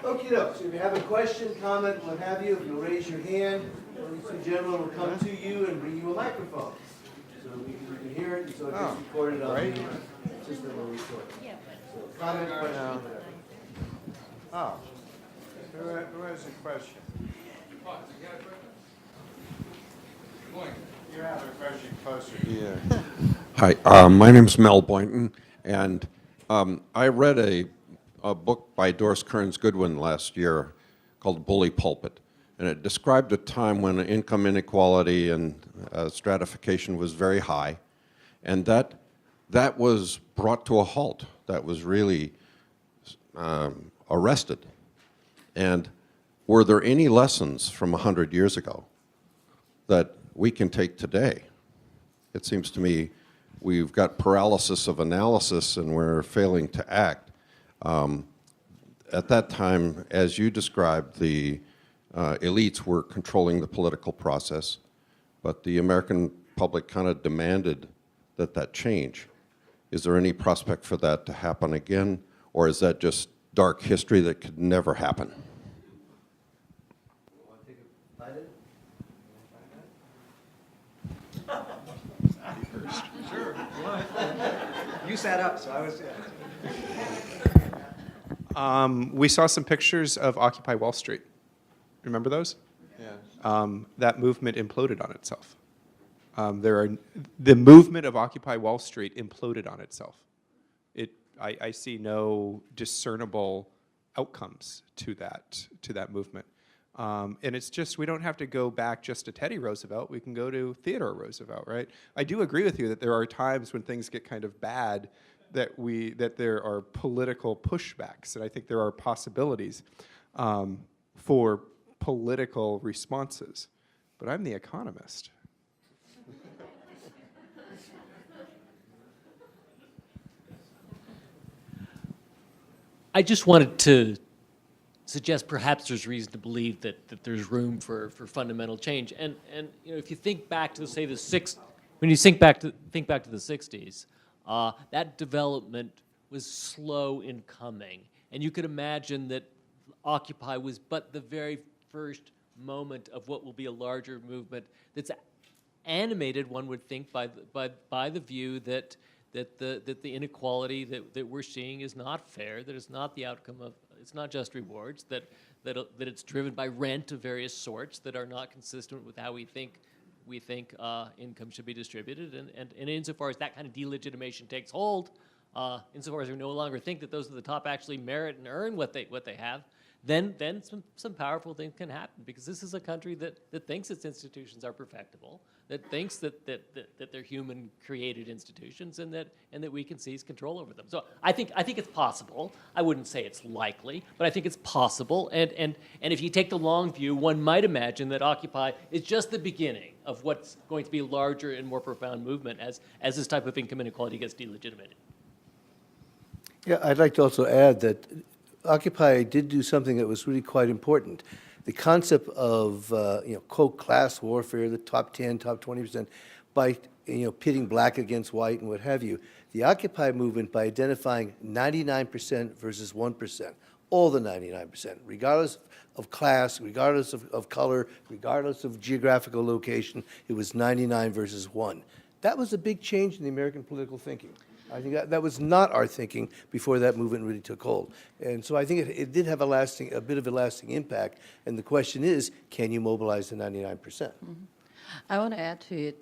Okay, so if you have a question, comment, what have you, if you'll raise your hand, the gentleman will come to you and bring you a microphone. So you can hear it, and so it gets recorded on the system will record. So comment, question, whatever. Oh, who has a question? You have a question closer to you. Hi, my name's Mel Boynton, and I read a book by Doris Kearns Goodwin last year called Bully Pulpit, and it described a time when income inequality and stratification was very high, and that was brought to a halt. That was really arrested. And were there any lessons from 100 years ago that we can take today? It seems to me we've got paralysis of analysis and we're failing to act. At that time, as you described, the elites were controlling the political process, but the American public kind of demanded that change. Is there any prospect for that to happen again, or is that just dark history that could never happen? Sure. You sat up, so I was. We saw some pictures of Occupy Wall Street. Remember those? Yes. That movement imploded on itself. The movement of Occupy Wall Street imploded on itself. I see no discernible outcomes to that movement. And it's just, we don't have to go back just to Teddy Roosevelt. We can go to Theodore Roosevelt, right? I do agree with you that there are times when things get kind of bad that there are political pushbacks, and I think there are possibilities for political responses. But I'm the economist. I just wanted to suggest perhaps there's reason to believe that there's room for fundamental change. And you know, if you think back to say when you think back to the 60s, that development was slow in coming, and you could imagine that Occupy was but the very first moment of what will be a larger movement that's animated, one would think, by the view that the inequality that we're seeing is not fair, that it's not the outcome of, it's not just rewards, that it's driven by rent of various sorts that are not consistent with how we think income should be distributed, and insofar as that kind of delegitimation takes hold, insofar as we no longer think that those at the top actually merit and earn what they have, then some powerful things can happen, because this is a country that thinks its institutions are perfectible, that thinks that they're human-created institutions, and that we can seize control over them. So I think it's possible. I wouldn't say it's likely, but I think it's possible. And if you take the long view, one might imagine that Occupy is just the beginning of what's going to be a larger and more profound movement as this type of income inequality gets delegitimated. Yeah, I'd like to also add that Occupy did do something that was really quite important. The concept of quote class warfare, the top 10, top 20%, by pitting black against white and what have you. The Occupy movement, by identifying 99% versus 1%, all the 99%, regardless of class, regardless of color, regardless of geographical location, it was 99 versus 1. That was a big change in the American political thinking. I think that was not our thinking before that movement really took hold. And so I think it did have a bit of a lasting impact. And the question is, can you mobilize the 99%? Mm-hmm. I want to add to it,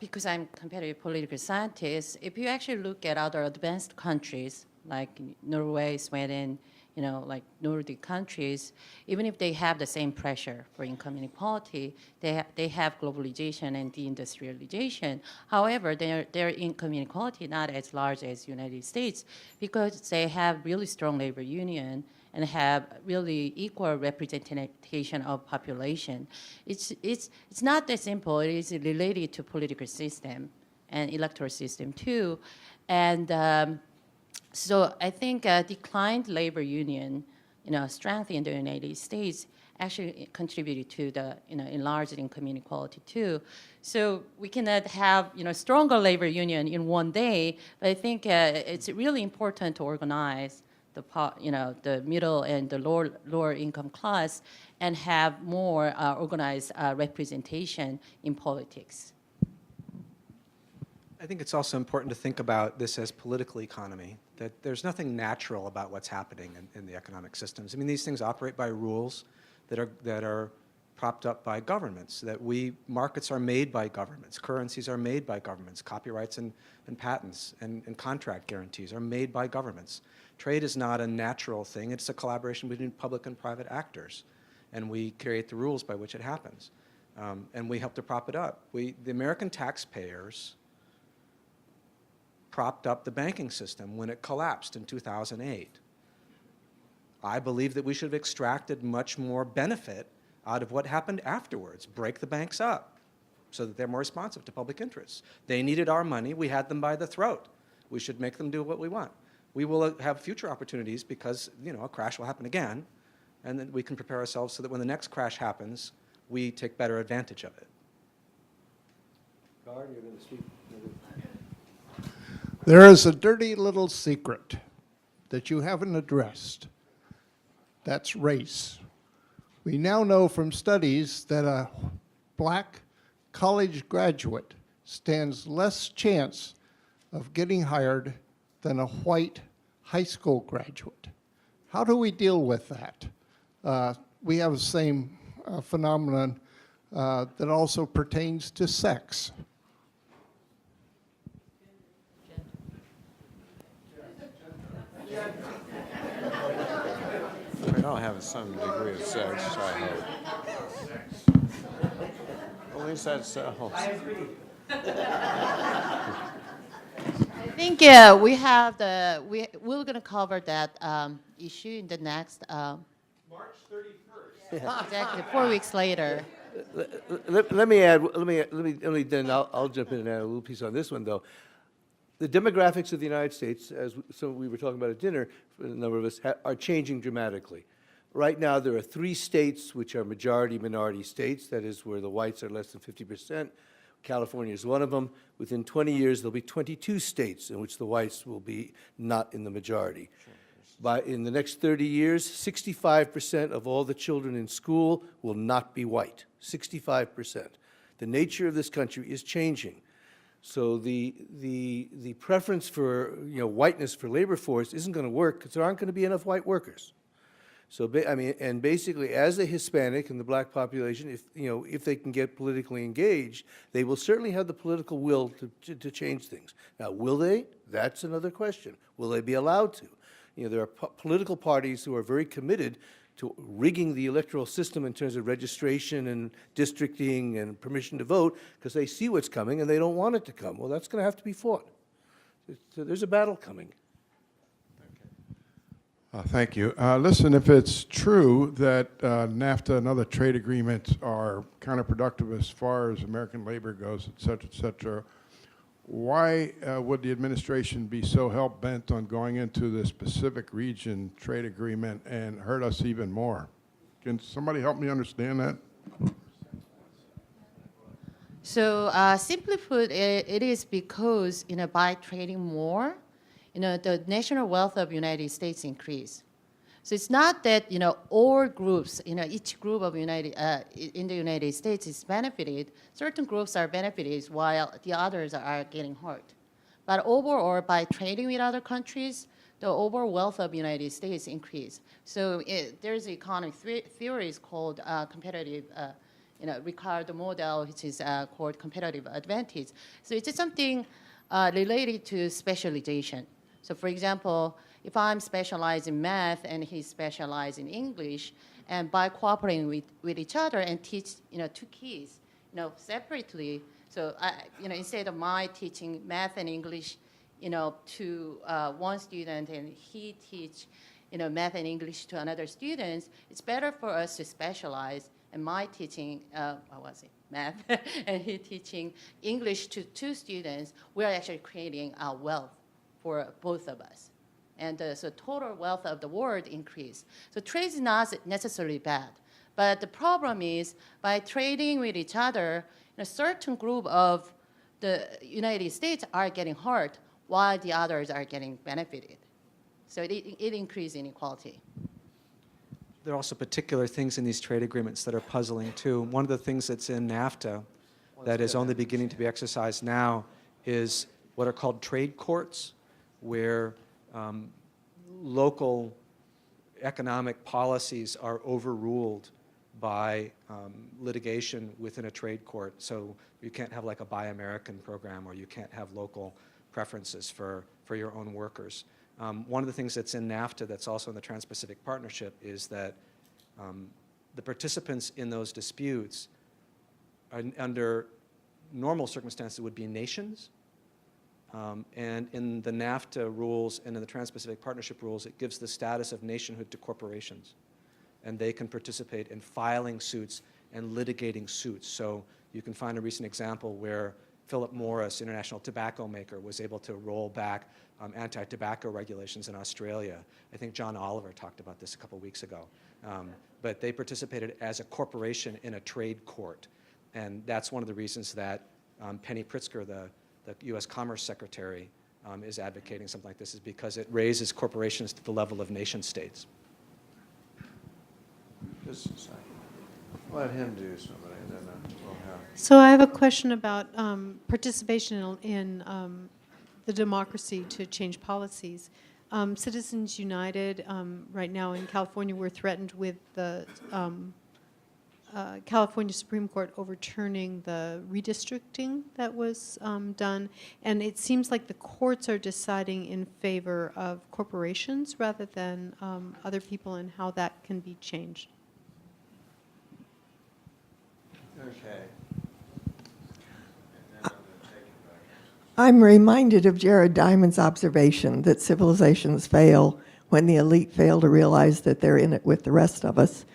because I'm comparative political scientist, if you actually look at other advanced countries like Norway, Sweden, like Nordic countries, even if they have the same pressure for income inequality, they have globalization and deindustrialization. However, their income inequality not as large as United States, because they have really strong labor union and have really equal representation of population. It's not that simple. It is related to political system and electoral system too, and. So I think declined labor union, strength in the United States actually contributed to the, enlarged income inequality too. So we cannot have, stronger labor union in one day, but I think it's really important to organize the middle and the lower income class, and have more organized representation in politics. I think it's also important to think about this as political economy, that there's nothing natural about what's happening in the economic systems. I mean, these things operate by rules that are propped up by governments, markets are made by governments, currencies are made by governments, copyrights and patents and contract guarantees are made by governments. Trade is not a natural thing, it's a collaboration between public and private actors, and we create the rules by which it happens. And we help to prop it up. The American taxpayers propped up the banking system when it collapsed in 2008. I believe that we should have extracted much more benefit out of what happened afterwards. Break the banks up so that they're more responsive to public interests. They needed our money. We had them by the throat. We should make them do what we want. We will have future opportunities because, a crash will happen again, and then we can prepare ourselves so that when the next crash happens, we take better advantage of it. Guard, you're going to speak. There is a dirty little secret that you haven't addressed. That's race. We now know from studies that a black college graduate stands less chance of getting hired than a white high school graduate. How do we deal with that? We have the same phenomenon that also pertains to sex. We all have some degree of sex, I hope. At least that's I think we have we're going to cover that issue in the next March 31st. exactly 4 weeks later. Let me then I'll jump in and add a little piece on this one, though. The demographics of the United States, as we were talking about at dinner, for a number of us, are changing dramatically. Right now, there are 3 states which are majority-minority states, that is, where the whites are less than 50%. California is one of them. Within 20 years, there'll be 22 states in which the whites will be not in the majority. In the next 30 years, 65% of all the children in school will not be white. 65%. The nature of this country is changing. So the preference for whiteness for labor force isn't going to work because there aren't going to be enough white workers. So and basically, as a Hispanic and the black population, if they can get politically engaged, they will certainly have the political will to change things. Now, will they? That's another question. Will they be allowed to? There are political parties who are very committed to rigging the electoral system in terms of registration and districting and permission to vote because they see what's coming and they don't want it to come. Well, that's going to have to be fought. So there's a battle coming. Thank you. Listen, if it's true that NAFTA and other trade agreements are counterproductive as far as American labor goes, et cetera, why would the administration be so hell-bent on going into this Pacific region trade agreement and hurt us even more? Can somebody help me understand that? So simply put, it is because by trading more, the national wealth of the United States increase. So it's not that all groups, each group of in the United States is benefited. Certain groups are benefited while the others are getting hurt. But overall, by trading with other countries, the overall wealth of the United States increase. So there's economic theories called competitive. Ricardo model, which is called competitive advantage. So it's something related to specialization. So for example, if I'm specialized in math and he's specialized in English, and by cooperating with each other and teach, 2 kids, separately, so instead of my teaching math and English, to one student and he teach, math and English to another students, it's better for us to specialize. And my teaching, math, and he teaching English to 2 students, we are actually creating wealth for both of us. And so total wealth of the world increase. So trade is not necessarily bad. But the problem is by trading with each other, a certain group of the United States are getting hurt while the others are getting benefited. So it increases inequality. There are also particular things in these trade agreements that are puzzling too. One of the things that's in NAFTA that is only beginning to be exercised now is what are called trade courts, where local economic policies are overruled by litigation within a trade court. So you can't have like a Buy American program, or you can't have local preferences for your own workers. One of the things that's in NAFTA that's also in the Trans-Pacific Partnership is that the participants in those disputes are, under normal circumstances, would be nations. And in the NAFTA rules and in the Trans-Pacific Partnership rules, it gives the status of nationhood to corporations. And they can participate in filing suits and litigating suits. So you can find a recent example where Philip Morris, international tobacco maker, was able to roll back anti-tobacco regulations in Australia. I think John Oliver talked about this a couple weeks ago. But they participated as a corporation in a trade court. And that's one of the reasons that Penny Pritzker, the U.S. Commerce Secretary, is advocating something like this, is because it raises corporations to the level of nation states. Just a second. Let him do something, and then we'll have. So I have a question about participation in the democracy to change policies. Citizens United, right now in California, we're threatened with the California Supreme Court overturning the redistricting that was done. And it seems like the courts are deciding in favor of corporations rather than other people, and how that can be changed. Okay. I'm reminded of Jared Diamond's observation that civilizations fail when the elite fail to realize that they're in it with the rest of us.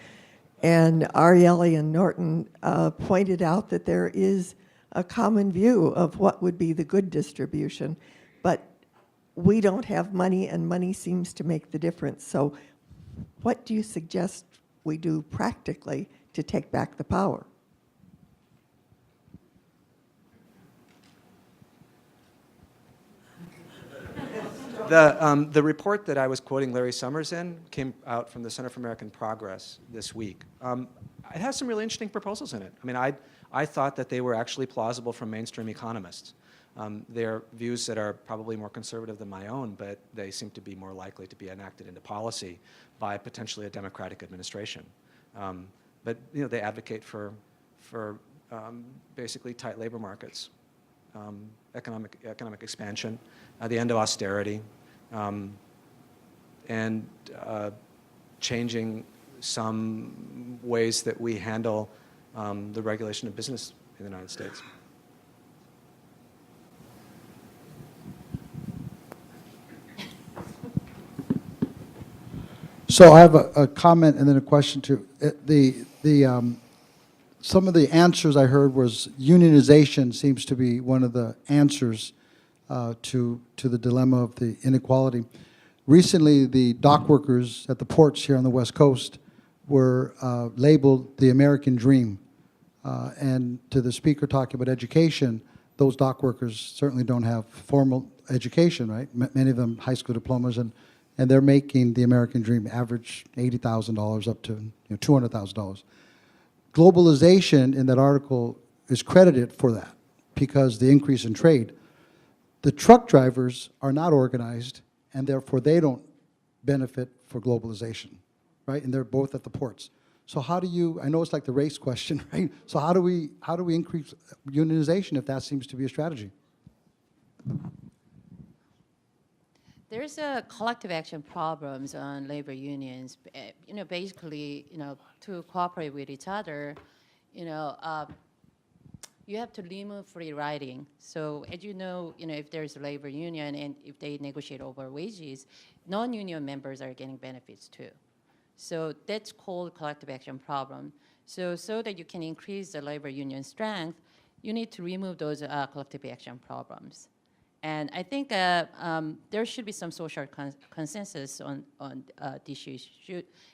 And Ariely and Norton pointed out that there is a common view of what would be the good distribution, but we don't have money, and money seems to make the difference. So what do you suggest we do practically to take back the power? The report that I was quoting Larry Summers in came out from the Center for American Progress this week. It has some really interesting proposals in it. I mean, I thought that they were actually plausible from mainstream economists. They're views that are probably more conservative than my own, but they seem to be more likely to be enacted into policy by potentially a Democratic administration. But you know, they advocate for basically tight labor markets, economic expansion, the end of austerity, and changing some ways that we handle the regulation of business in the United States. So I have a comment and then a question too. Some of the answers I heard was unionization seems to be one of the answers to the dilemma of the inequality. Recently, the dock workers at the ports here on the West Coast were labeled the American dream. And to the speaker talking about education, those dock workers certainly don't have formal education, right? Many of them high school diplomas, and they're making the American dream, average $80,000 up to $200,000. Globalization in that article is credited for that because the increase in trade. The truck drivers are not organized, and therefore they don't benefit for globalization, right? And they're both at the ports. So how do you, I know it's like the race question, right? So how do we increase unionization if that seems to be a strategy? There's a collective action problems on labor unions. Basically, to cooperate with each other, you have to remove free riding. So as if there's a labor union and if they negotiate over wages, non-union members are getting benefits too. So that's called collective action problem. So that you can increase the labor union strength, you need to remove those collective action problems. And I think there should be some social consensus on this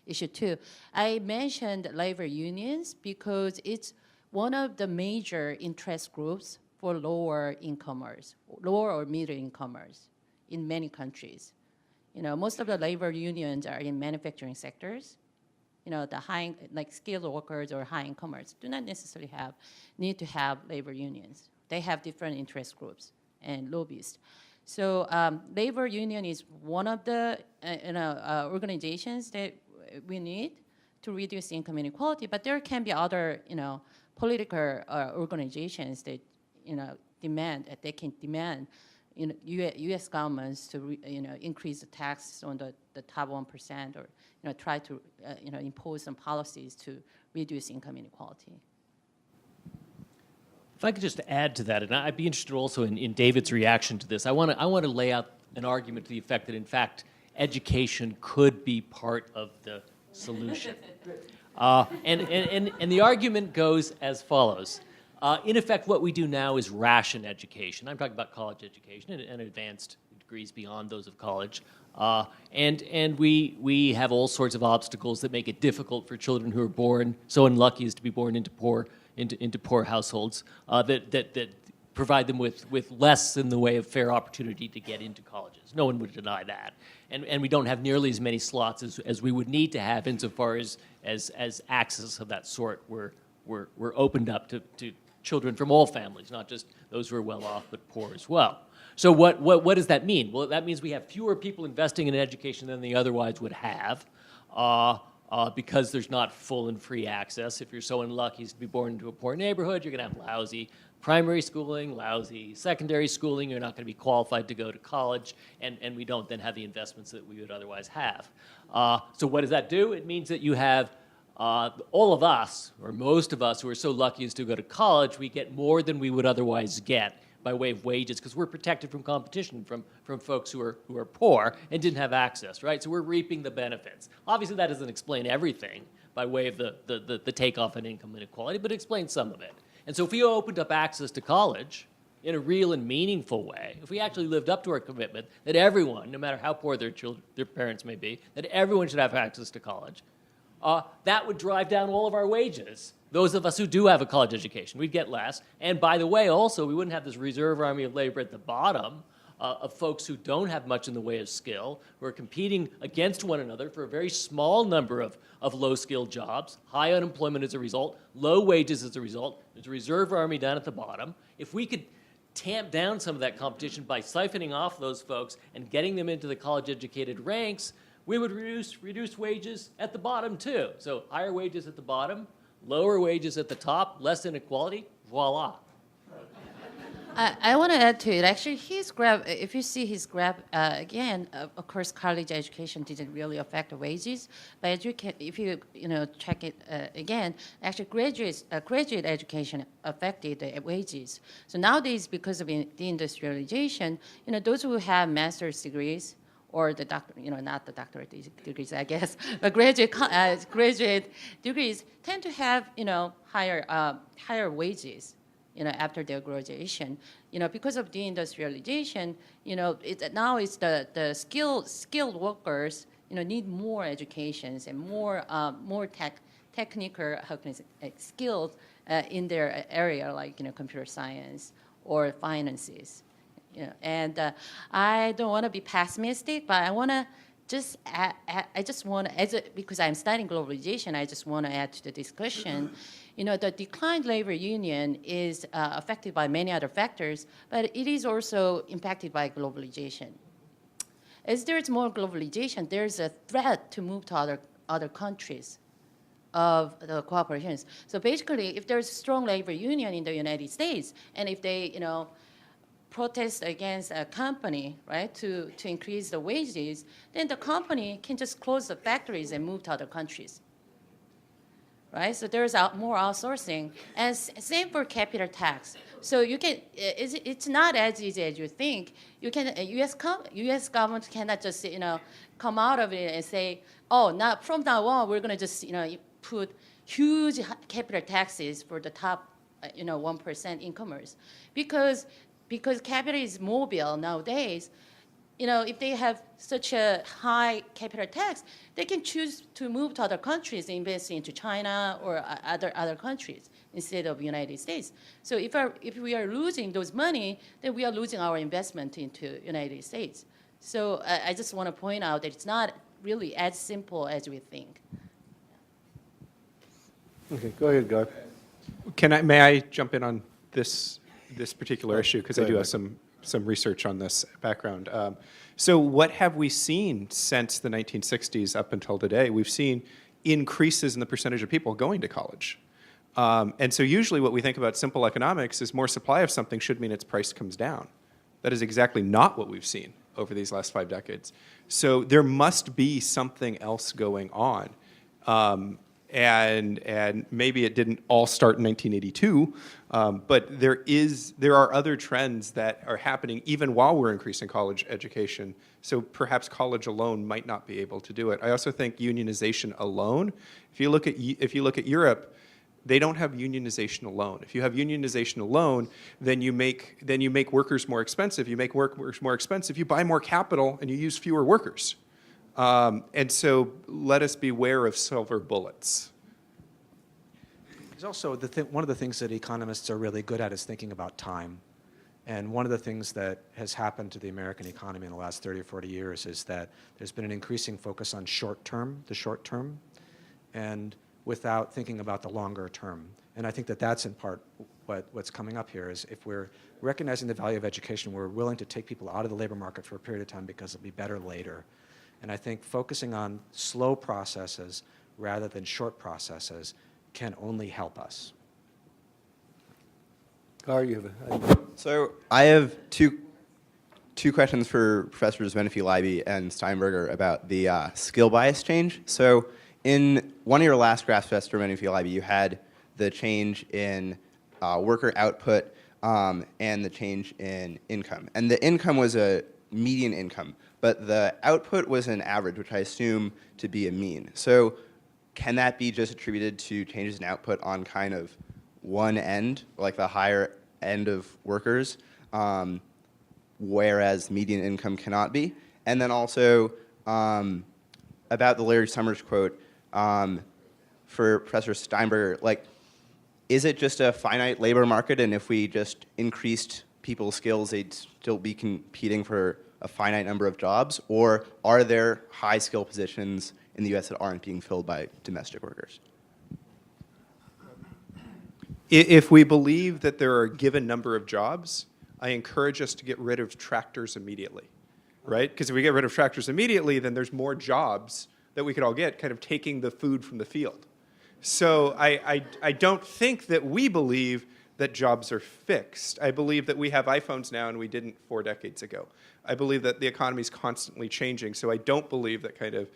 issue too. I mentioned labor unions because it's one of the major interest groups for lower incomers, lower or middle incomers in many countries. Most of the labor unions are in manufacturing sectors. The high, like skilled workers or high incomers do not necessarily need to have labor unions. They have different interest groups and lobbyists. So labor union is one of the organizations that we need to reduce income inequality, but there can be other political organizations that they can demand U.S. governments to increase the tax on the top 1% or try to impose some policies to reduce income inequality. If I could just add to that, and I'd be interested also in David's reaction to this. I want to lay out an argument to the effect that, in fact, education could be part of the solution. And the argument goes as follows. In effect, what we do now is ration education. I'm talking about college education and advanced degrees beyond those of college. And we have all sorts of obstacles that make it difficult for children who are born, so unlucky as to be born into poor households, that provide them with less in the way of fair opportunity to get into colleges. No one would deny that. And we don't have nearly as many slots as we would need to have insofar as access of that sort were opened up to children from all families, not just those who are well off, but poor as well. So what does that mean? Well, that means we have fewer people investing in education than they otherwise would have, because there's not full and free access. If you're so unlucky as to be born into a poor neighborhood, you're going to have lousy primary schooling, lousy secondary schooling. You're not going to be qualified to go to college, and we don't then have the investments that we would otherwise have. So what does that do? It means that you have all of us, or most of us, who are so lucky as to go to college, we get more than we would otherwise get by way of wages, because we're protected from competition from folks who are poor and didn't have access, right? So we're reaping the benefits. Obviously, that doesn't explain everything by way of the takeoff in income inequality, but it explains some of it. And so if we opened up access to college in a real and meaningful way, if we actually lived up to our commitment that everyone, no matter how poor their parents may be, that everyone should have access to college, that would drive down all of our wages. Those of us who do have a college education, we'd get less. And by the way, also, we wouldn't have this reserve army of labor at the bottom of folks who don't have much in the way of skill, who are competing against one another for a very small number of low-skilled jobs, high unemployment as a result, low wages as a result. There's a reserve army down at the bottom. If we could tamp down some of that competition by siphoning off those folks and getting them into the college-educated ranks, we would reduce wages at the bottom too. So higher wages at the bottom, lower wages at the top, less inequality, voila. I want to add to it. Actually, his graph, if you see his graph, again, of course, college education didn't really affect the wages. But if you check it again, actually, graduate education affected the wages. So nowadays, because of the industrialization, those who have master's degrees or the doctor, not the doctorate degrees, I guess, but graduate degrees tend to have, higher wages. After their graduation, because of deindustrialization, now it's the skilled workers, need more educations and more technical skills in their area, like computer science or finances. And I don't want to be pessimistic, but I want to just because I'm studying globalization, I just want to add to the discussion. The declined labor union is affected by many other factors, but it is also impacted by globalization. As there's more globalization, there's a threat to move to other countries of the cooperations. So basically, if there's a strong labor union in the United States, and if they, protest against a company, right, to increase the wages, then the company can just close the factories and move to other countries. Right, so there's more outsourcing, and same for capital tax. So you can, it's not as easy as you think. You can, U.S. government cannot just come out of it and say, oh, now from now on we're going to just put huge capital taxes for the top 1% incomers, because capital is mobile nowadays. If they have such a high capital tax, they can choose to move to other countries, invest into China or other countries instead of United States. So if we are losing those money, then we are losing our investment into United States. So I just want to point out that it's not really as simple as we think. Okay, go ahead, Gar. May I jump in on this particular issue? Because I go do ahead, have some research on this background. So what have we seen since the 1960s up until today? We've seen increases in the percentage of people going to college. And so usually what we think about simple economics is more supply of something should mean its price comes down. That is exactly not what we've seen over these last 5 decades. So there must be something else going on. And maybe it didn't all start in 1982, but there are other trends that are happening even while we're increasing college education. So perhaps college alone might not be able to do it. I also think unionization alone. If you look at Europe, they don't have unionization alone. If you have unionization alone, then you make workers more expensive. You make workers more expensive. You buy more capital and you use fewer workers. And so let us beware of silver bullets. There's also one of the things that economists are really good at is thinking about time. And one of the things that has happened to the American economy in the last 30 or 40 years is that there's been an increasing focus on the short term, and without thinking about the longer term. And I think that that's in part what's coming up here is if we're recognizing the value of education, we're willing to take people out of the labor market for a period of time because it'll be better later. And I think focusing on slow processes rather than short processes can only help us. Gar, you have a... So I have two questions for Professors Menifee-Leiby and Steinberger about the skill bias change. So in one of your last graphs, Professor Menifee-Leiby, you had the change in worker output and the change in income. And the income was a median income, but the output was an average, which I assume to be a mean. So can that be just attributed to changes in output on kind of one end, like the higher end of workers, whereas median income cannot be? And then also about the Larry Summers quote, for Professor Steinberger, like, is it just a finite labor market, and if we just increased people's skills, they'd still be competing for a finite number of jobs, or are there high skill positions in the U.S. that aren't being filled by domestic workers? If we believe that there are a given number of jobs, I encourage us to get rid of tractors immediately, right? Because if we get rid of tractors immediately, then there's more jobs that we could all get, kind of taking the food from the field. So I don't think that we believe that jobs are fixed. I believe that we have iPhones now and we didn't 4 decades ago. I believe that the economy is constantly changing, so I don't believe that kind of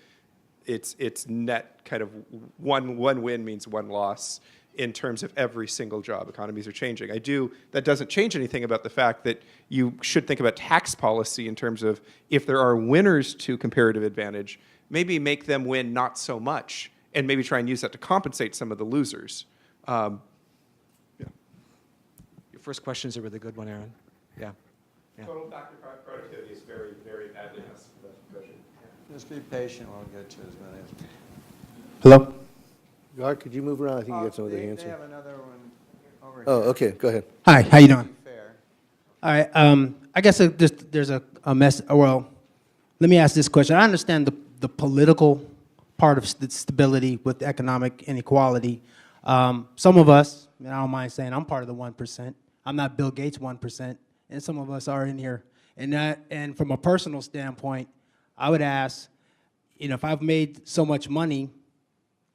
it's net kind of one win means one loss in terms of every single job. Economies are changing. That doesn't change anything about the fact that you should think about tax policy in terms of if there are winners to comparative advantage, maybe make them win not so much, and maybe try and use that to compensate some of the losers. Your first question is a really good one, Aaron. Yeah. Total factor productivity is very, very badly measured. Just be patient, we'll get to as many as... Hello? Gar, could you move around? I think you got some other hands They here. have another one over here. Oh, okay, go ahead. Hi, how you doing? Fair. All right, I guess there's a mess. Well, let me ask this question. I understand the political part of stability with economic inequality. Some of us, and I don't mind saying I'm part of the 1%. I'm not Bill Gates 1%, and some of us are in here. And from a personal standpoint, I would ask, if I've made so much money,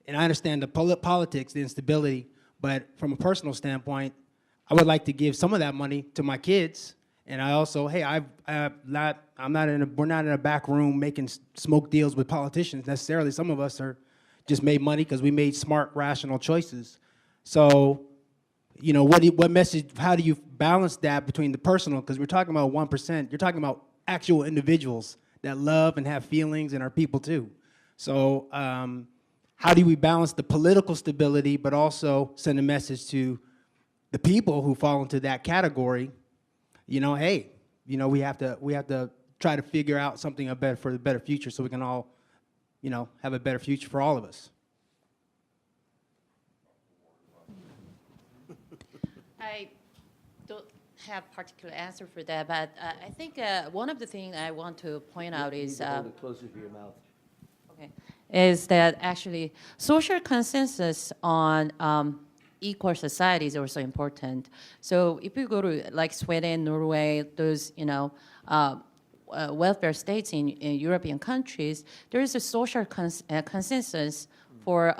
and I understand the politics, the instability, but from a personal standpoint, I would like to give some of that money to my kids. And I also, hey, we're not in a back room making smoke deals with politicians necessarily. Some of us are just made money because we made smart, rational choices. So, what message? How do you balance that between the personal? Because we're talking about 1%. You're talking about actual individuals that love and have feelings and are people too. So, how do we balance the political stability, but also send a message to the people who fall into that category? Hey, we have to try to figure out something for the better future, so we can all, have a better future for all of us. have particular answer for that, but I think one of the things I want to point out is Hold it closer to your mouth. okay, is that actually social consensus on equal society is also important. So if you go to like Sweden, Norway, those welfare states in European countries, there is a social consensus for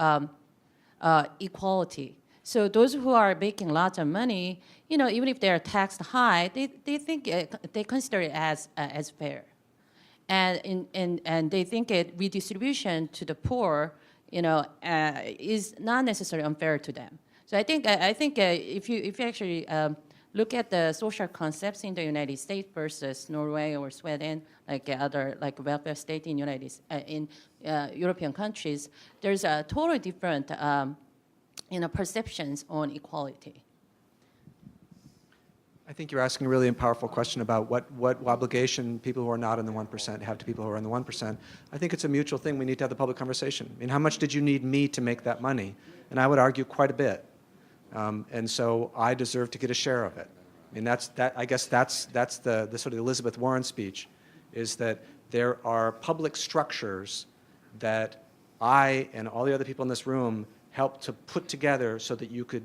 equality. So those who are making lots of money, even if they are taxed high, they think they consider it as fair, and they think redistribution to the poor, is not necessarily unfair to them. So I think if you actually look at the social concepts in the United States versus Norway or Sweden, like other like welfare state in European countries, there's a totally different perceptions on equality. I think you're asking a really powerful question about what obligation people who are not in the 1% have to people who are in the 1%. I think it's a mutual thing. We need to have the public conversation. I mean, how much did you need me to make that money? And I would argue quite a bit. And so I deserve to get a share of it. I mean, I guess that's the sort of Elizabeth Warren speech, is that there are public structures that I and all the other people in this room helped to put together so that you could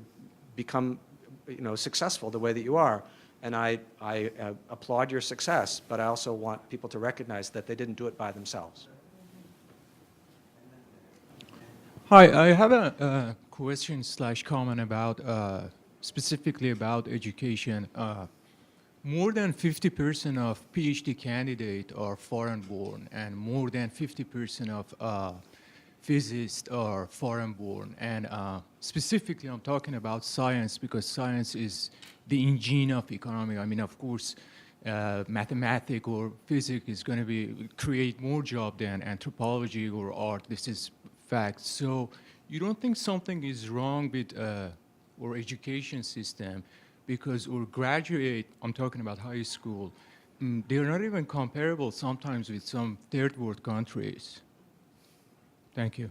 become successful the way that you are. And I applaud your success, but I also want people to recognize that they didn't do it by themselves. Hi, I have a question/comment about specifically about education. More than 50% of PhD candidates are foreign-born, and more than 50% of physicists are foreign-born. And specifically, I'm talking about science, because science is the engine of economy. I mean, of course, mathematics or physics is going to create more jobs than anthropology or art. This is fact. So you don't think something is wrong with our education system, because our graduate, I'm talking about high school, they're not even comparable sometimes with some third world countries. Thank you.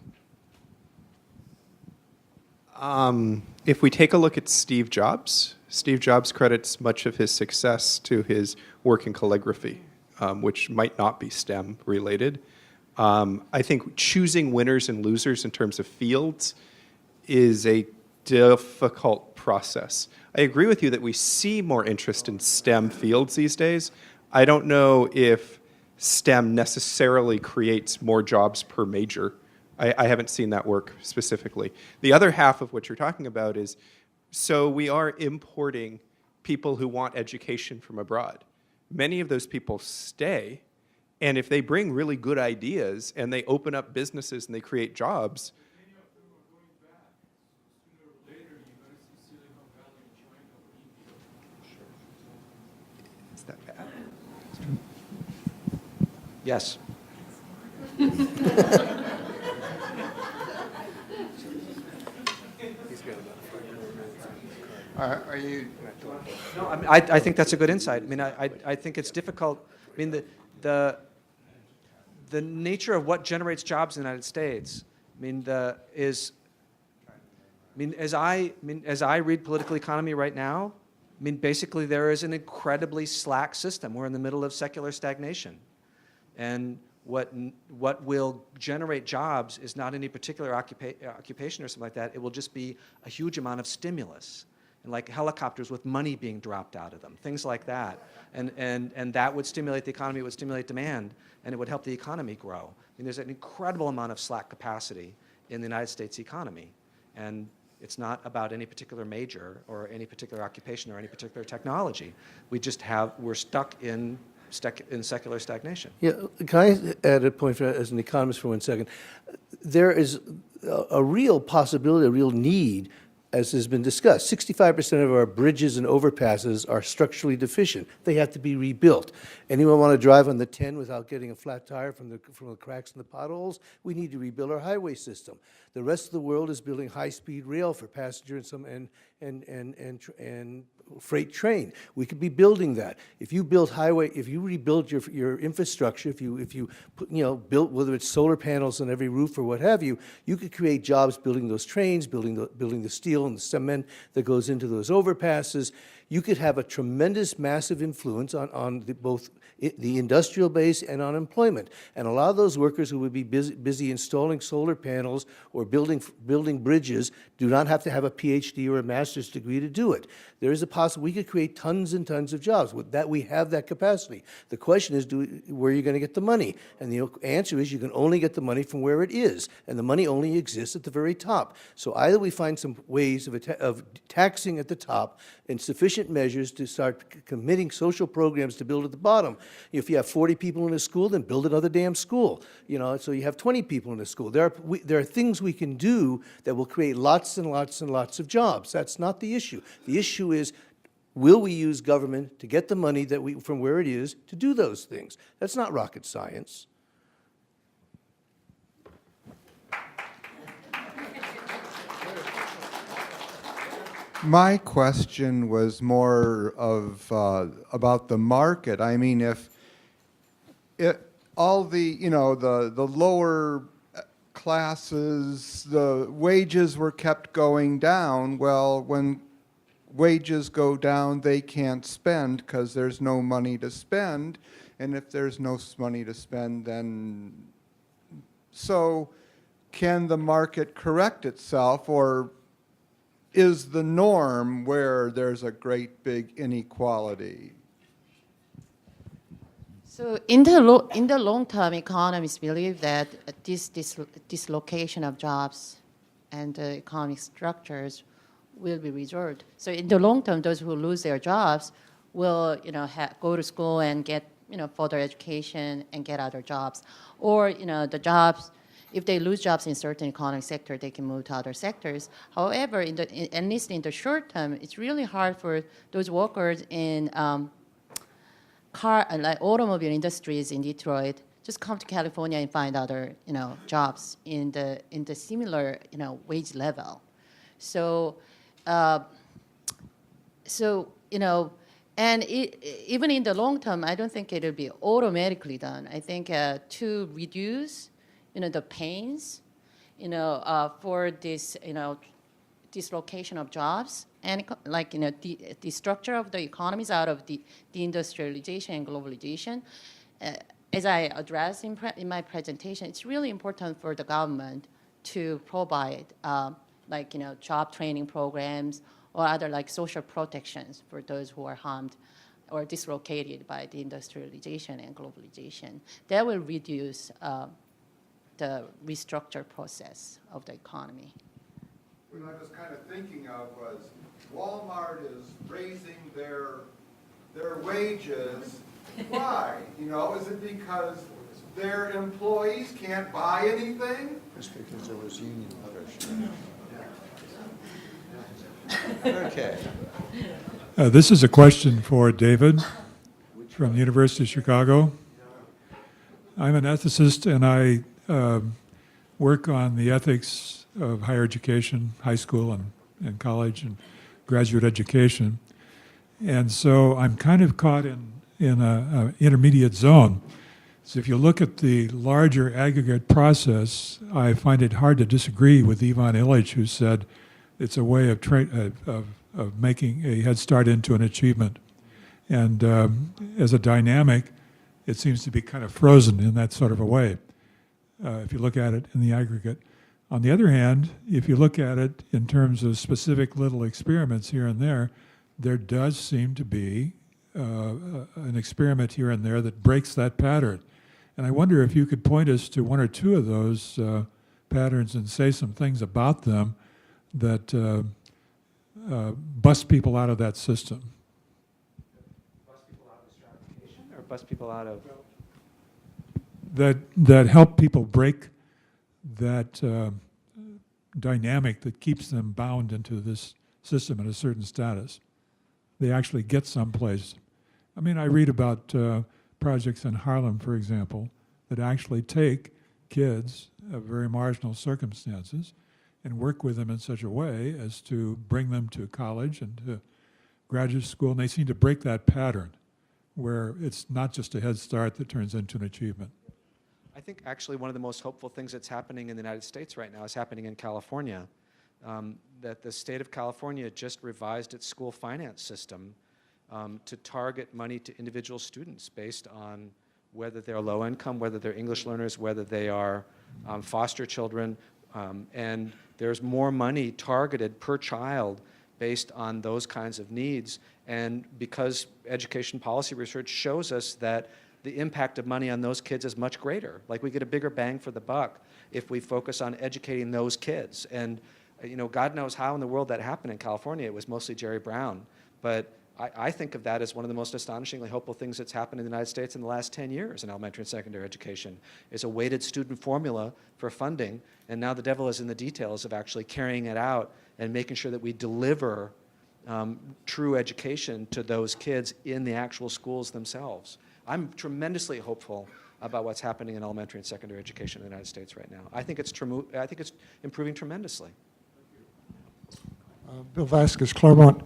If we take a look at Steve Jobs credits much of his success to his work in calligraphy, which might not be STEM related. I think choosing winners and losers in terms of fields is a difficult process. I agree with you that we see more interest in STEM fields these days. I don't know if STEM necessarily creates more jobs per major. I haven't seen that work specifically. The other half of what you're talking about is, so we are importing people who want education from abroad. Many of those people stay, and if they bring really good ideas and they open up businesses and they create jobs, is that bad? Yes. Are you? No, I think that's a good insight. I mean, I think it's difficult. I mean, the nature of what generates jobs in the United States, as I read political economy right now, basically there is an incredibly slack system. We're in the middle of secular stagnation, and what will generate jobs is not any particular occupation or something like that. It will just be a huge amount of stimulus, and like helicopters with money being dropped out of them, things like that. And that would stimulate the economy, it would stimulate demand, and it would help the economy grow. There's an incredible amount of slack capacity in the United States economy. And it's not about any particular major or any particular occupation or any particular technology. We're stuck in secular stagnation. Yeah, can I add a point as an economist for 1 second? There is a real possibility, a real need, as has been discussed. 65% of our bridges and overpasses are structurally deficient. They have to be rebuilt. Anyone want to drive on the 10 without getting a flat tire from the cracks in the potholes? We need to rebuild our highway system. The rest of the world is building high-speed rail for passenger and freight train. We could be building that. If you build if you rebuild your infrastructure, if you put, build, whether it's solar panels on every roof or what have you, you could create jobs building those trains, building the steel and the cement that goes into those overpasses. you could have a tremendous, massive influence on both the industrial base and on employment. And a lot of those workers who would be busy installing solar panels or building bridges do not have to have a PhD or a master's degree to do it. There is a possibility we could create tons and tons of jobs. With that, we have that capacity. The question is, where are you going to get the money? And the answer is you can only get the money from where it is, and the money only exists at the very top. So either we find some ways of taxing at the top in sufficient measures to start committing social programs to build at the bottom. If you have 40 people in a school, then build another damn school. So you have 20 people in a school. There are things we can do that will create lots and lots and lots of jobs. That's not the issue. The issue is, will we use government to get the money from where it is to do those things? That's not rocket science. My question was more of about the market. I mean, if all the the lower classes, the wages were kept going down, well, when wages go down, they can't spend because there's no money to spend, and if there's no money to spend, then so can the market correct itself, or is the norm where there's a great big inequality? So in the long term, economists believe that this dislocation of jobs and economic structures will be resolved. So in the long term, those who lose their jobs will go to school and get further education and get other jobs, or the jobs. If they lose jobs in certain economic sector, they can move to other sectors. However, at least in the short term, it's really hard for those workers in like automobile industries in Detroit just come to California and find other jobs in the similar wage level. So and even in the long term, I don't think it'll be automatically done. I think to reduce the pains, for this, dislocation of jobs and the structure of the economies out of the industrialization and globalization. As I addressed in my presentation, it's really important for the government to provide job training programs or other social protections for those who are harmed or dislocated by the industrialization and globalization. That will reduce the restructure process of the economy. What I was kind of thinking of was Walmart is raising their wages. Why? Is it because their employees can't buy anything? Just because there was union pressure. Okay. This is a question for David from the University of Chicago. I'm an ethicist, and I work on the ethics of higher education, high school and college and graduate education. And so I'm kind of caught in an intermediate zone. So if you look at the larger aggregate process, I find it hard to disagree with Ivan Illich, who said it's a way of making a head start into an achievement. And as a dynamic, it seems to be kind of frozen in that sort of a way, if you look at it in the aggregate. On the other hand, if you look at it in terms of specific little experiments here and there does seem to be an experiment here and there that breaks that pattern. And I wonder if you could point us to one or two of those patterns and say some things about them that bust people out of that system. Bust people out of stratification, or bust people out of... That help people break that dynamic that keeps them bound into this system at a certain status. They actually get someplace. I mean, I read about projects in Harlem, for example, that actually take kids of very marginal circumstances and work with them in such a way as to bring them to college and to graduate school, and they seem to break that pattern where it's not just a head start that turns into an achievement. I think actually one of the most hopeful things that's happening in the United States right now is happening in California. That the state of California just revised its school finance system to target money to individual students based on whether they're low income, whether they're English learners, whether they are foster children. And there's more money targeted per child based on those kinds of needs. And because education policy research shows us that the impact of money on those kids is much greater. Like, we get a bigger bang for the buck if we focus on educating those kids. And God knows how in the world that happened in California. It was mostly Jerry Brown. But I think of that as one of the most astonishingly hopeful things that's happened in the United States in the last 10 years in elementary and secondary education. It's a weighted student formula for funding, and now the devil is in the details of actually carrying it out and making sure that we deliver true education to those kids in the actual schools themselves. I'm tremendously hopeful about what's happening in elementary and secondary education in the United States right now. I think it's improving tremendously. Bill Vasquez, Claremont.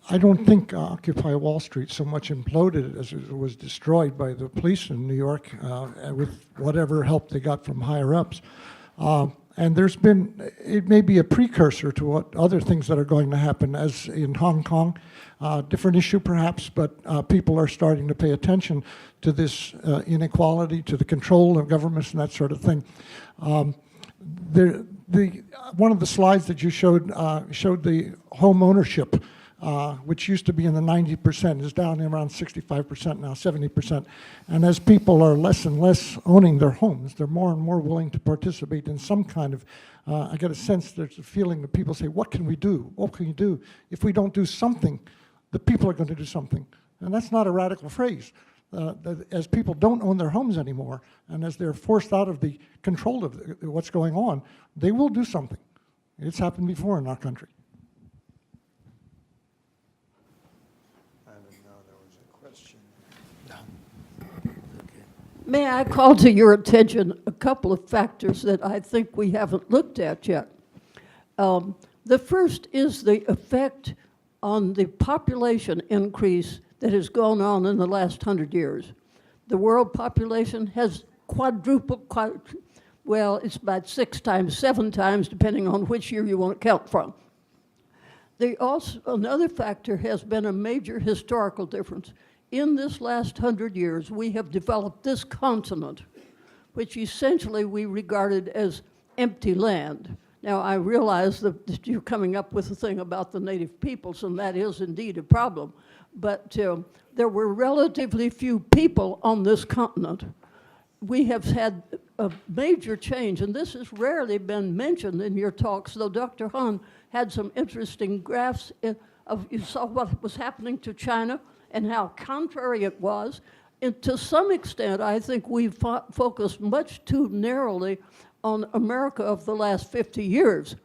I don't think Occupy Wall Street so much imploded as it was destroyed by the police in New York with whatever help they got from higher ups. And it may be a precursor to what other things that are going to happen, as in Hong Kong. Different issue perhaps, but people are starting to pay attention to this inequality, to the control of governments and that sort of thing. One of the slides that you showed showed the home ownership, which used to be in the 90%, is down around 65% now, 70%. And as people are less and less owning their homes, they're more and more willing to participate in some kind of, I get a sense there's a feeling that people say, what can we do? What can you do? If we don't do something, the people are going to do something. And that's not a radical phrase. As people don't own their homes anymore, and as they're forced out of the control of what's going on, they will do something. It's happened before in our country. May I call to your attention a couple of factors that I think we haven't looked at yet. The first is the effect on the population increase that has gone on in the last 100 years. The world population has quadrupled, well, it's about 6 times, 7 times, depending on which year you want to count from. Another factor has been a major historical difference. In this last 100 years, we have developed this continent, which essentially we regarded as empty land. Now, I realize that you're coming up with a thing about the native peoples, and that is indeed a problem. But there were relatively few people on this continent. We have had a major change, and this has rarely been mentioned in your talks, though Dr. Han had some interesting graphs you saw what was happening to China and how contrary it was. And to some extent, I think we've focused much too narrowly on America of the last 50 years.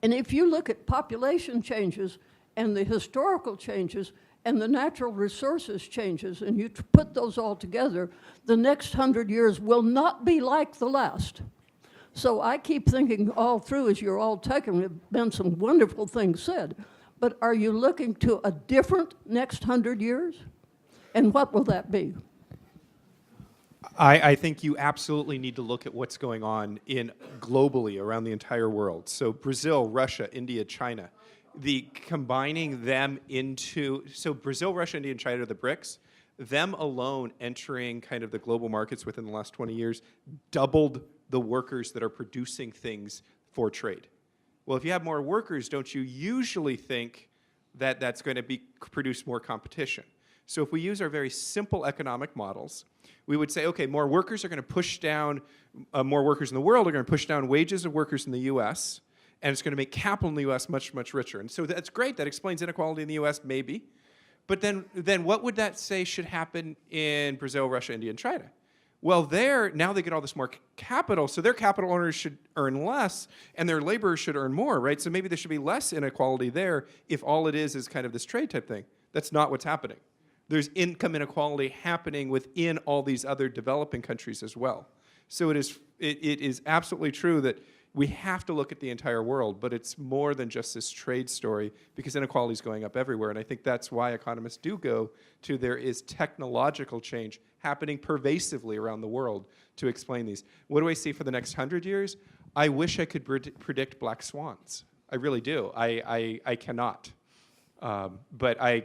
And if you look at population changes and the historical changes and the natural resources changes, and you put those all together, the next 100 years will not be like the last. So I keep thinking all through, as you're all taking, there have been some wonderful things said, but are you looking to a different next 100 years? And what will that be? I think you absolutely need to look at what's going on globally around the entire world. So Brazil, Russia, India, China, combining them so Brazil, Russia, India, and China are the BRICS. Them alone entering kind of the global markets within the last 20 years doubled the workers that are producing things for trade. Well, if you have more workers, don't you usually think that that's going to produce more competition? So if we use our very simple economic models, we would say, okay, more workers are going to push down, more workers in the world are going to push down wages of workers in the U.S., and it's going to make capital in the U.S. much, much richer. And so that's great. That explains inequality in the U.S., maybe. But then what would that say should happen in Brazil, Russia, India, and China? Well, now they get all this more capital, so their capital owners should earn less, and their laborers should earn more, right? So maybe there should be less inequality there if all it is kind of this trade type thing. That's not what's happening. There's income inequality happening within all these other developing countries as well. So it is absolutely true that we have to look at the entire world, but it's more than just this trade story because inequality is going up everywhere. And I think that's why economists do go to there is technological change happening pervasively around the world to explain these. What do I see for the next 100 years? I wish I could predict black swans. I really do. I cannot. But I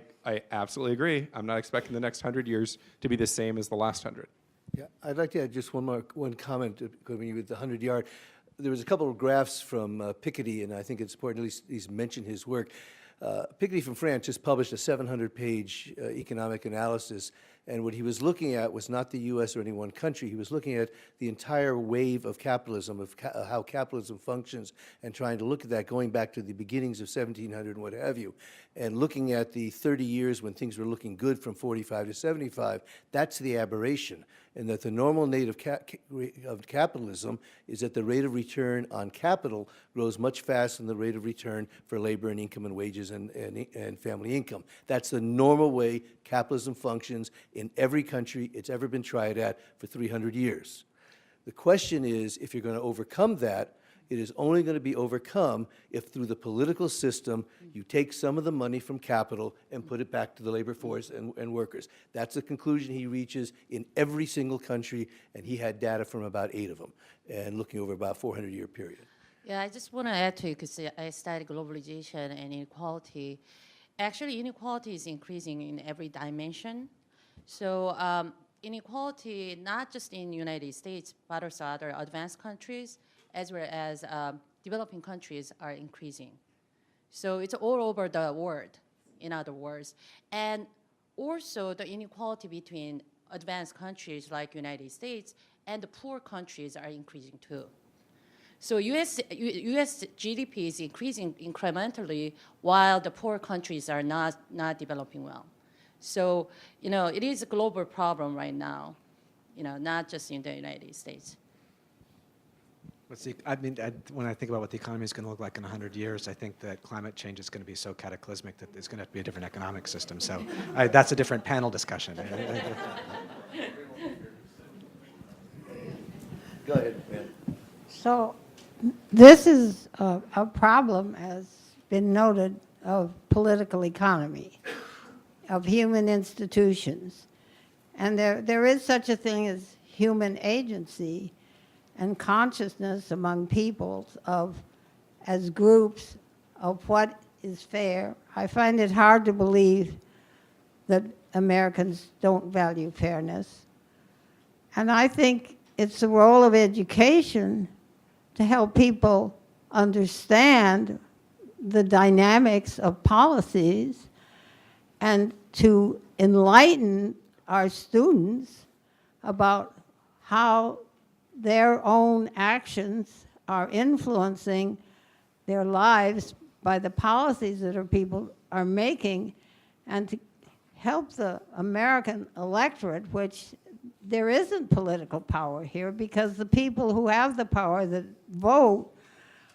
absolutely agree. I'm not expecting the next 100 years to be the same as the last 100. Yeah, I'd like to add just one comment when with the 100-yard. There was a couple of graphs from Piketty, and I think it's important at least mention his work. Piketty from France just published a 700-page economic analysis, and what he was looking at was not the U.S. or any one country. He was looking at the entire wave of capitalism, of how capitalism functions, and trying to look at that going back to the beginnings of 1700 and what have you, and looking at the 30 years when things were looking good from 45 to 75. That's the aberration, and that the normal native of capitalism is that the rate of return on capital grows much faster than the rate of return for labor and income and wages and family income. That's the normal way capitalism functions in every country it's ever been tried at for 300 years. The question is, if you're going to overcome that, it is only going to be overcome if through the political system you take some of the money from capital and put it back to the labor force and workers. That's the conclusion he reaches in every single country, and he had data from about 8 of them, and looking over about a 400-year period. Yeah, I just want to add to it because I studied globalization and inequality. Actually, inequality is increasing in every dimension. So inequality, not just in the United States, but also other advanced countries, as well as developing countries are increasing. So it's all over the world, in other words. And also the inequality between advanced countries like United States and the poor countries are increasing too. So US GDP is increasing incrementally while the poor countries are not developing well. So, it is a global problem right now, not just in the United States. When I think about what the economy is going to look like in 100 years, I think that climate change is going to be so cataclysmic that there's going to have to be a different economic system. So that's a different panel discussion. Go ahead, man. So this is a problem, as been noted, of political economy, of human institutions. And there is such a thing as human agency and consciousness among peoples as groups of what is fair. I find it hard to believe that Americans don't value fairness. And I think it's the role of education to help people understand the dynamics of policies and to enlighten our students about how their own actions are influencing their lives by the policies that people are making, and to help the American electorate, which there isn't political power here because the people who have the power that vote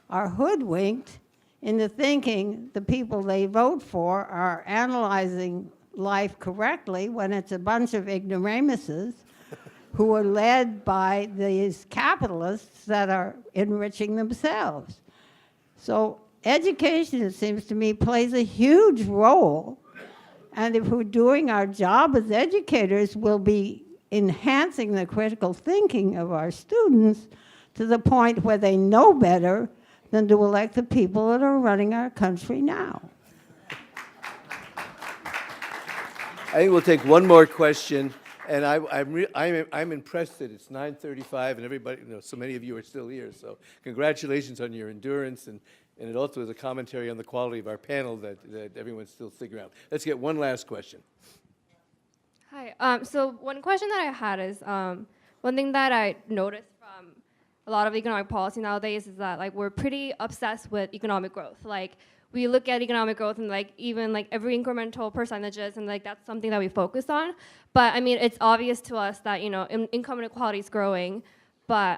are hoodwinked into thinking the people they vote for are analyzing life correctly when it's a bunch of ignoramuses who are led by these capitalists that are enriching themselves. So education, it seems to me, plays a huge role. And if we're doing our job as educators, we'll be enhancing the critical thinking of our students to the point where they know better than to elect the people that are running our country now. I think we'll take one more question. And I'm impressed that it's 9:35 and everybody, so many of you are still here. So congratulations on your endurance, and it also is a commentary on the quality of our panel that everyone's still sticking around. Let's get one last question. Hi. So one question that I had is one thing that I noticed from a lot of economic policy nowadays is that we're pretty obsessed with economic growth. We look at economic growth and even every incremental percentages, and that's something that we focus on. But I mean, it's obvious to us that income inequality is growing, but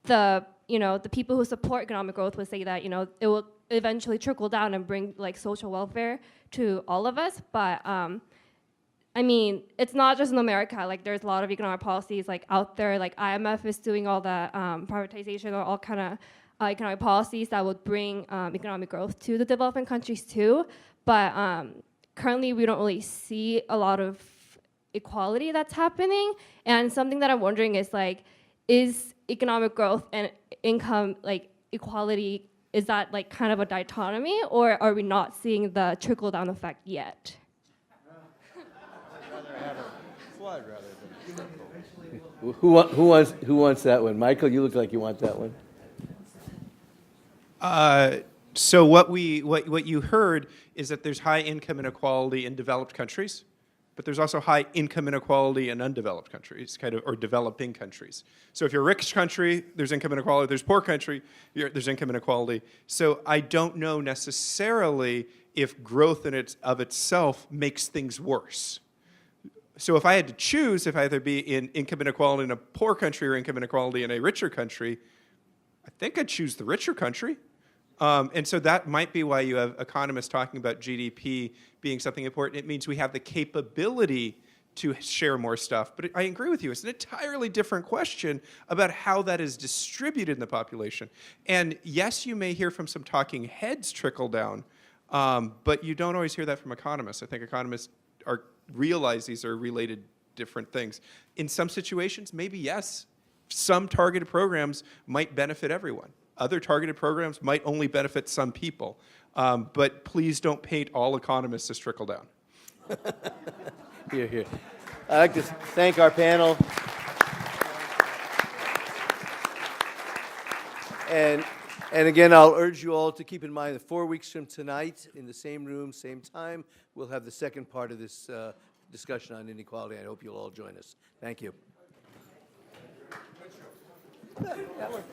the people who support economic growth would say that it will eventually trickle down and bring social welfare to all of us. But I mean, it's not just in America. There's a lot of economic policies out there. IMF is doing all the privatization or all kind of economic policies that would bring economic growth to the developing countries too. But currently we don't really see a lot of equality that's happening. And something that I'm wondering is economic growth and income equality is that like kind of a dichotomy, or are we not seeing the trickle down effect yet? Who wants that one? Michael, you look like you want that one. So what you heard is that there's high income inequality in developed countries, but there's also high income inequality in undeveloped countries, or developing countries. So if you're a rich country, there's income inequality. There's poor country, there's income inequality. So I don't know necessarily if growth of itself makes things worse. So if I had to choose, if I either be in income inequality in a poor country or income inequality in a richer country, I think I'd choose the richer country. And so that might be why you have economists talking about GDP being something important. It means we have the capability to share more stuff. But I agree with you. It's an entirely different question about how that is distributed in the population. And yes, you may hear from some talking heads trickle down, but you don't always hear that from economists. I think economists realize these are related different things. In some situations, maybe yes, some targeted programs might benefit everyone. Other targeted programs might only benefit some people. But please don't paint all economists as trickle down. Here, here. I'd like to thank our panel. And again, I'll urge you all to keep in mind that 4 weeks from tonight, in the same room, same time, we'll have the second part of this discussion on inequality. I hope you'll all join us. Thank you. That worked.